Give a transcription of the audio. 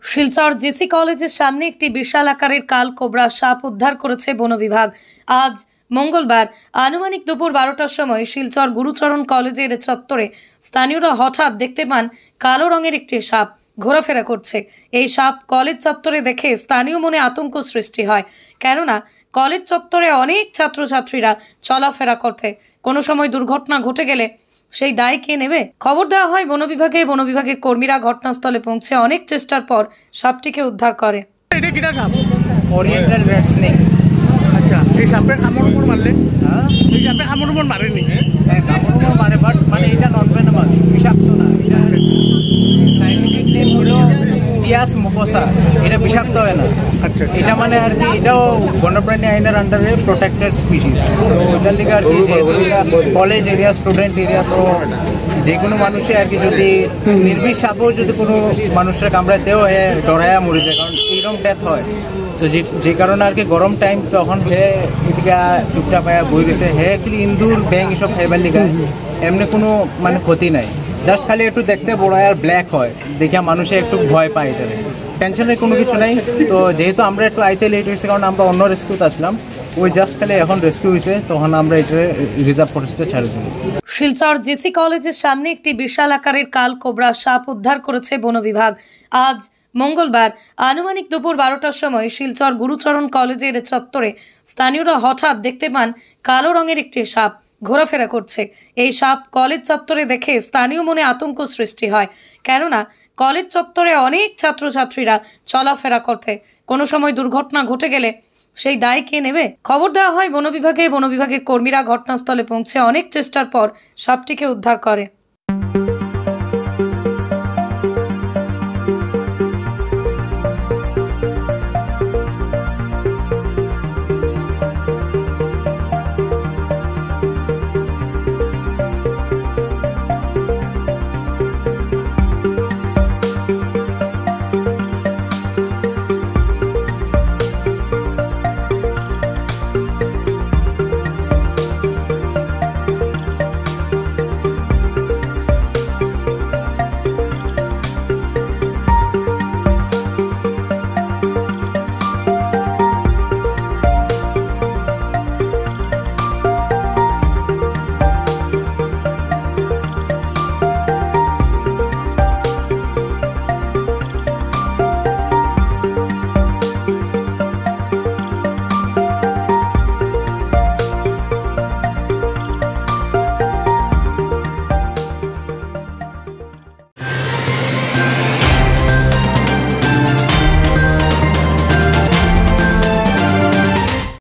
Silchar JC কলেজের সামনে একটি বিশাল আকারের কাল কোবরা সাপ উদ্ধার করেছে বন বিভাগ। আজ মঙ্গলবার আনুমানিক দুপুর 12টার সময় শিলচর গুরুচরণ কলেজের চত্বরে স্থানীয়রা হঠাৎ দেখতে পান কালো রঙের একটি সাপ ঘোরাফেরা করছে। এই সাপ কলেজ চত্বরে দেখে স্থানীয় মনে আতঙ্ক সৃষ্টি হয়, কেননা কলেজ চত্বরে অনেক ছাত্রছাত্রীরা চলাফেরা করতে কোনো সময় দুর্ঘটনা ঘটে গেলে সেই দায় কে নেবে? খবর দেওয়া হয় বন বিভাগে। বন বিভাগের কর্মীরা ঘটনাস্থলে পৌঁছে অনেক চেষ্টার পর সাপটিকে উদ্ধার করে। এটা কিটা সাপ? Oriental red snake. আচ্ছা, এই সাপের কামড় উপর মারলে? হ্যাঁ, এই সাপের কামড় উপর মারেনি? হ্যাঁ, কামড় উপর মারে, বাট মানে এটা নন ভেনামাস, বিষাক্ত না। এটা সাইন্টিফিক নেম হলো পিয়াস মুকোসা। এটা বিষাক্ত হয় না। আচ্ছা, এটা মানে আর কি এটাও বন্যপ্রাণী আইনের আন্ডারে প্রোটেক্টেড স্পিসিস। তো ওটার লিগে আর কি কলেজ এরিয়া, স্টুডেন্ট এরিয়া, তো যে কোনো মানুষে আর কি যদি নির্বিষ সাপও যদি কোনো মানুষের কামড়াতেও ডরায়া মরে যায়, কারণ এইরকম ডেথ হয়। তো যে কারণে আর কি গরম টাইম তখন এদিকে চুপচাপ বই গেছে। অ্যাকচুয়ালি ইন্দুর ব্যাং এসব খাইবার লিগায় এমনি কোনো মানে ক্ষতি নাই, জাস্ট খালি একটু দেখতে বড় আর ব্ল্যাক হয়, দেখে মানুষে একটু ভয় পায়। এটারে টেনশনের কোনো কিছু নাই। তো যেহেতু আমরা একটু আইতে লেট হয়েছে, কারণ আমরা অন্য রেস্কিউতে আসলাম, ওই জাস্ট খালি এখন রেস্কিউ হয়েছে, তখন আমরা এটা রিজার্ভ ফরেস্টে ছেড়ে দিই। শিলচর জেসি কলেজের সামনে একটি বিশাল আকারের কাল কোবরা সাপ উদ্ধার করেছে বন বিভাগ। আজ মঙ্গলবার আনুমানিক দুপুর 12টার সময় শিলচর গুরুচরণ কলেজের চত্বরে স্থানীয়রা হঠাৎ দেখতে পান কালো রঙের একটি সাপ ঘোরাফেরা করছে। এই সাপ কলেজ চত্বরে দেখে স্থানীয় মনে আতঙ্ক সৃষ্টি হয়, কেননা কলেজ চত্বরে অনেক ছাত্রছাত্রীরা চলাফেরা করতে কোনো সময় দুর্ঘটনা ঘটে গেলে সেই দায় কে নেবে? খবর দেওয়া হয় বন বিভাগে। বন বিভাগের কর্মীরা ঘটনাস্থলে পৌঁছে অনেক চেষ্টার পর সাপটিকে উদ্ধার করে।